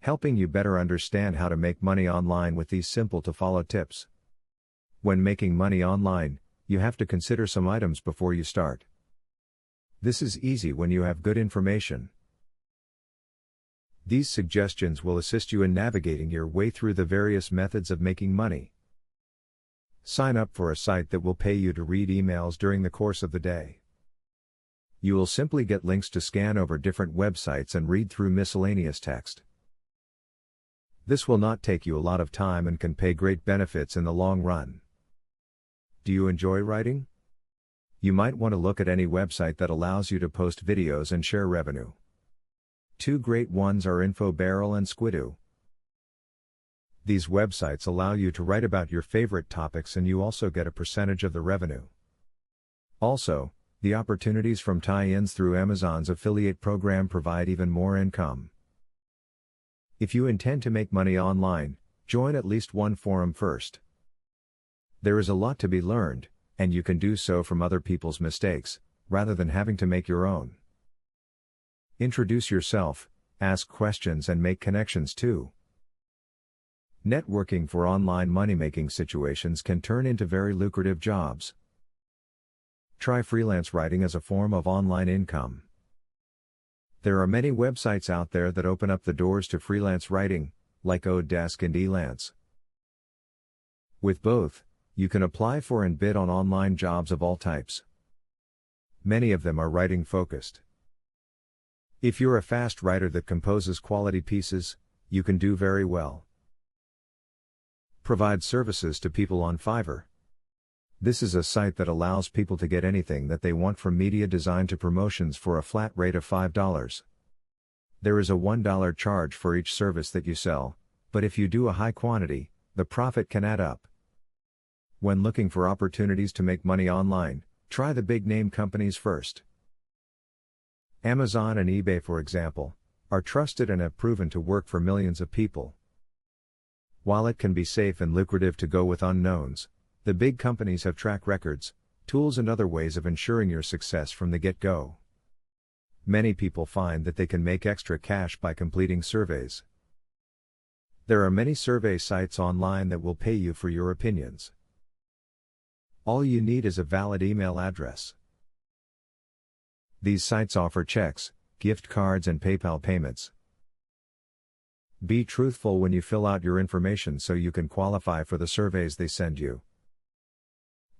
helping you better understand how to make money online with these simple to follow tips. When making money online, you have to consider some items before you start. This is easy when you have good information. These suggestions will assist you in navigating your way through the various methods of making money. Sign up for a site that will pay you to read emails during the course of the day. You will simply get links to scan over different websites and read through miscellaneous text. This will not take you a lot of time and can pay great benefits in the long run. Do you enjoy writing? You might want to look at any website that allows you to post videos and share revenue. Two great ones are InfoBarrel and Squidoo. These websites allow you to write about your favorite topics and you also get a percentage of the revenue. Also, the opportunities from tie-ins through Amazon's affiliate program provide even more income. If you intend to make money online, join at least one forum first. There is a lot to be learned, and you can do so from other people's mistakes, rather than having to make your own. Introduce yourself, ask questions and make connections too. Networking for online money-making situations can turn into very lucrative jobs. Try freelance writing as a form of online income. There are many websites out there that open up the doors to freelance writing, like Odesk and Elance. With both, you can apply for and bid on online jobs of all types. Many of them are writing focused. If you're a fast writer that composes quality pieces, you can do very well. Provide services to people on Fiverr. This is a site that allows people to get anything that they want from media design to promotions for a flat rate of $5. There is a $1 charge for each service that you sell, but if you do a high quantity, the profit can add up. When looking for opportunities to make money online, try the big name companies first. Amazon and eBay, for example, are trusted and have proven to work for millions of people. While it can be safe and lucrative to go with unknowns, the big companies have track records, tools and other ways of ensuring your success from the get-go. Many people find that they can make extra cash by completing surveys. There are many survey sites online that will pay you for your opinions. All you need is a valid email address. These sites offer checks, gift cards and PayPal payments. Be truthful when you fill out your information so you can qualify for the surveys they send you.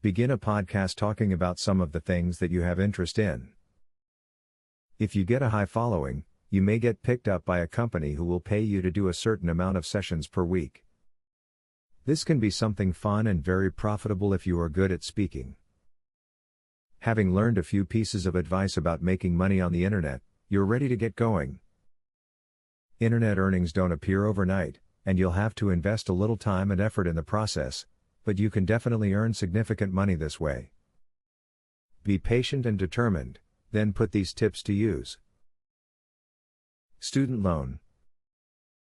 Begin a podcast talking about some of the things that you have interest in. If you get a high following, you may get picked up by a company who will pay you to do a certain amount of sessions per week. This can be something fun and very profitable if you are good at speaking. Having learned a few pieces of advice about making money on the internet, you're ready to get going. Internet earnings don't appear overnight, and you'll have to invest a little time and effort in the process, but you can definitely earn significant money this way. Be patient and determined, then put these tips to use. Student loan.